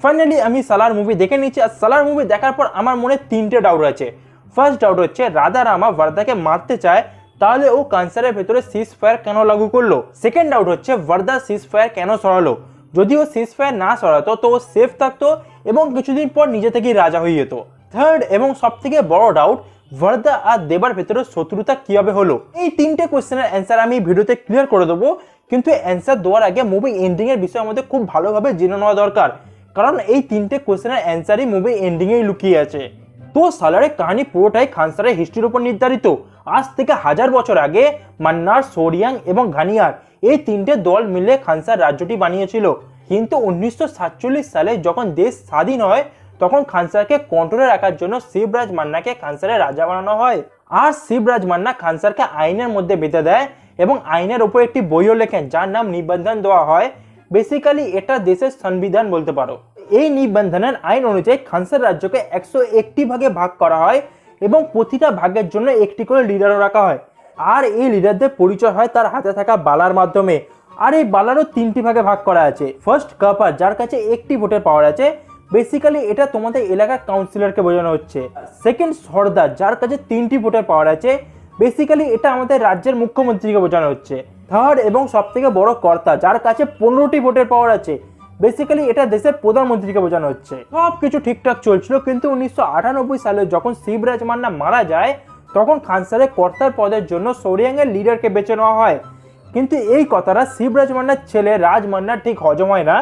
Finally আমি সালার movie দেখে নিচ্ছি। আর সালার মুভি দেখার পর আমার মনে তিনটে ডাউট আছে। ফার্স্ট ডাউট হচ্ছে রাধা রামা ওয়ার্দাকে মারতে চায়, তাহলে ও ক্যান্সারের ভেতরে সিজ ফায়ার কেন লাগু করলো। সেকেন্ড ডাউট হচ্ছে ওয়ার্দা সিজ ফায়ার কেন সরালো, যদি ও সিজ ফায়ার না সরাতো তো ও সেফ থাকতো এবং কিছুদিন পর নিজে থেকেই রাজা হয়ে যেত। থার্ড এবং সব থেকে বড় ডাউট, ওয়ার্দা আর দেবার ভেতরে শত্রুতা কিভাবে হলো। এই তিনটে কোয়েশ্চেনের অ্যান্সার আমি ভিডিওতে ক্লিয়ার করে দেবো, কিন্তু অ্যান্সার দেওয়ার আগে মুভি এন্ডিং এর বিষয়ে আমাদের খুব ভালোভাবে জেনে নেওয়া দরকার, কারণ এই তিনটে কোয়েশ্চেনের অ্যান্সারই মুভি এন্ডিং এই লুকিয়ে আছে। তো সালারের কাহিনী পুরোটাই খানসারের হিস্ট্রির উপর নির্ধারিত। আজ থেকে 1000 বছর আগে মান্নার, সোরিয়াং এবং ঘানিয়ার এই তিনটে দল মিলে খানসার রাজ্যটি বানিয়েছিল। কিন্তু 1947 সালে যখন দেশ স্বাধীন হয় তখন খানসারকে কন্ট্রোলে রাখার জন্য শিবরাজ মান্নাকে খানসারের রাজা বানানো হয়। আর শিবরাজ মান্না খানসারকে আইনের মধ্যে বেঁধে দেয় এবং আইনের উপর একটি বইও লেখেন যার নাম নিবন্ধন দেওয়া হয়। বেসিক্যালি এটা দেশের সংবিধান বলতে পারো। এই নিবন্ধনের আইন অনুযায়ী খানসার রাজ্যকে 101টি ভাগে ভাগ করা হয় এবং প্রতিটা ভাগের জন্য একটি করে লিডারও রাখা হয়। আর এই লিডারদের পরিচয় হয় তার হাতে থাকা বালার মাধ্যমে। আর এই বালারও 3টি ভাগে ভাগ করা আছে। ফার্স্ট কাপার, যার কাছে একটি ভোটের পাওয়ার আছে, বেসিক্যালি এটা তোমাদের এলাকার কাউন্সিলরকে বোঝানো হচ্ছে। সেকেন্ড সর্দার, যার কাছে 3টি ভোটের পাওয়ার আছে, বেসিক্যালি এটা আমাদের রাজ্যের মুখ্যমন্ত্রীকে বোঝানো হচ্ছে। থার্ড এবং সব থেকে বড় কর্তা, যার কাছে 15টি ভোটের পাওয়ার আছে, বেসিক্যালি এটা দেশের প্রধানমন্ত্রীকে বোঝানো হচ্ছে। সব কিছু ঠিকঠাক চলছিল, কিন্তু 1998 সালে যখন শিবরাজ মান্না মারা যায় তখন খানসারের কর্তার পদের জন্য সোরিয়াংয়ের লিডারকে বেছে নেওয়া হয়। কিন্তু এই কথাটা শিবরাজ মান্নার ছেলে রাজ মান্নার ঠিক হজম হয় না,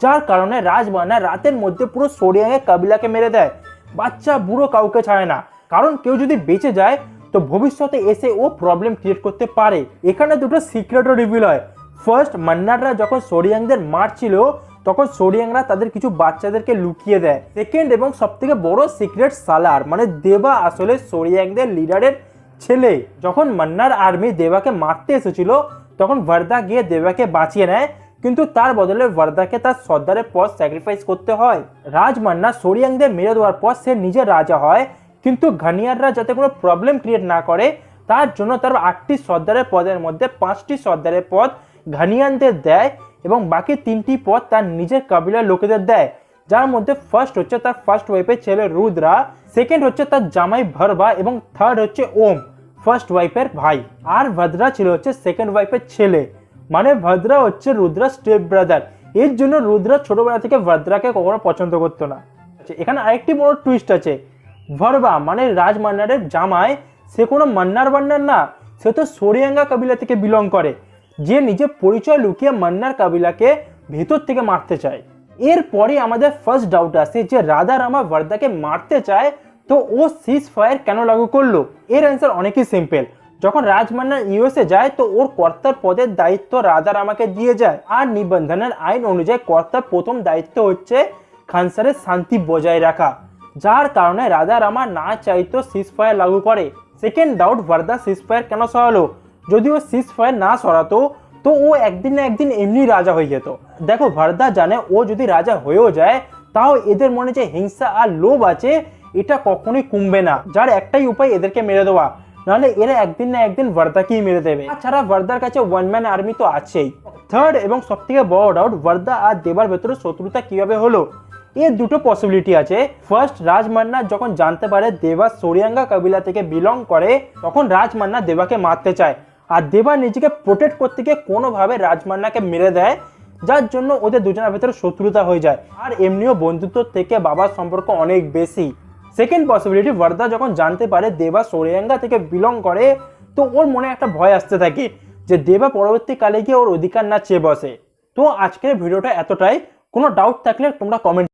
যার কারণে রাজ মান্না রাতের মধ্যে পুরো সোরিয়াংয়ের কাবিলাকে মেরে দেয়। বাচ্চা বুড়ো কাউকে ছাড়ে না, কারণ কেউ যদি বেঁচে যায় তো ভবিষ্যতে এসে ও প্রবলেম ক্রিয়েট করতে পারে। এখানে দুটো সিক্রেটও রিভিল হয়। ফার্স্ট, মান্নাররা যখন সোরিয়াংদের মারছিল তখন সোরিয়াংরা তাদের কিছু বাচ্চাদেরকে লুকিয়ে দেয়। সেকেন্ড এবং সব থেকে বড় সিক্রেট, সালার মানে দেবা আসলে সোরিয়াংদের লিডারের ছেলে। যখন মান্নার আর্মি দেবাকে মারতে এসেছিল তখন ওয়ার্দা গিয়ে দেবাকে বাঁচিয়ে নেয়, কিন্তু তার বদলে ওয়ার্দাকে তার সর্দারের পদ স্যাক্রিফাইস করতে হয়। রাজ মান্না সোরিয়াংদের মেরে দেওয়ার পর সে নিজে রাজা হয়, কিন্তু ঘানিয়াররা যাতে কোনো প্রবলেম ক্রিয়েট না করে তার জন্য তার 8টি সর্দারের পদের মধ্যে 5টি সর্দারের পদ ঘানিয়ানদের দেয় এবং বাকি 3টি পদ তার নিজের কাবিলার লোকেদের দেয়, যার মধ্যে ফার্স্ট হচ্ছে তার ফার্স্ট ওয়াইফের ছেলে রুদ্রা, সেকেন্ড হচ্ছে তার জামাই ভরবা এবং থার্ড হচ্ছে ওম, ফার্স্ট ওয়াইফের ভাই। আর ভদ্রা ছিল হচ্ছে সেকেন্ড ওয়াইফের ছেলে, মানে ভদ্রা হচ্ছে রুদ্রা স্টেপ ব্রাদার। এর জন্য রুদ্রা ছোটবেলা থেকে ভদ্রাকে কখনো পছন্দ করতো না। এখানে আরেকটি বড় টুইস্ট আছে, ভরবা মানে রাজ মান্নারের জামাই, সে কোনো মান্নার না, সে তো সোরিয়াঙ্গা কাবিলা থেকে বিলং করে, যে নিজের পরিচয় লুকিয়ে মান্নার কাবিলাকে ভেতর থেকে মারতে চায়। এরপরে আমাদের ফার্স্ট ডাউট আসে যে রাধা রামা ওয়ার্দাকে মারতে চায় তো ও সিজ ফায়ার কেন লাগু করলো। এর অ্যান্সার অনেকই সিম্পল। যখন রাজ মান্না ইউএসএ যায় তো ওর কর্তার পদের দায়িত্ব রাধা রামাকে দিয়ে যায়। আর নিবন্ধনের আইন অনুযায়ী কর্তার প্রথম দায়িত্ব হচ্ছে খানসারের শান্তি বজায় রাখা, যার কারণে রাধা রামা না চাইতো সিজ ফায়ার লাগু করে। সেকেন্ড ডাউট, ওয়ার্দা সিজ ফায়ার কেন সরালো। যদি ও সিজ ফায়ার না সরাতো তো ও একদিন না একদিন এমনি রাজা হয়ে যেত। দেখো, ভারদা জানে ও যদি রাজা হয়েও যায় তাও এদের মনে যে হিংসা আর লোভ আছে এটা কখনোই কমবে না, যার একটাই উপায় এদেরকে মেরে দেওয়া, নাহলে এরা একদিন না একদিন ওয়ার্দাকেই মেরে দেবে। তাছাড়া ওয়ার্দার কাছে ওয়ান ম্যান আর্মি তো আছেই। থার্ড এবং সব থেকে বড় ডাউট, ওয়ার্দা আর দেবার ভেতরে শত্রুতা কিভাবে হলো। এর দুটো পসিবিলিটি আছে। ফার্স্ট, রাজ মান্না যখন জানতে পারে দেবা সোরিয়াঙ্গা কাবিলা থেকে বিলং করে তখন রাজ মান্না দেবাকে মারতে চায়, আর দেবা নিজেকে প্রোটেক্ট করতে গিয়ে কোনোভাবে রাজ মান্নাকে মেরে দেয়, যার জন্য ওদের দুজনের ভেতরে শত্রুতা হয়ে যায়। আর এমনিও বন্ধুত্ব থেকে বাবার সম্পর্ক অনেক বেশি। সেকেন্ড পসিবিলিটি, ওয়ার্দা যখন জানতে পারে দেবা সোরিয়াঙ্গা থেকে বিলং করে তো ওর মনে একটা ভয় আসতে থাকে যে দেবা পরবর্তীকালে গিয়ে ওর অধিকার না চেয়ে বসে। তো আজকের ভিডিওটা এতটাই। কোনো ডাউট থাকলে তোমরা কমেন্ট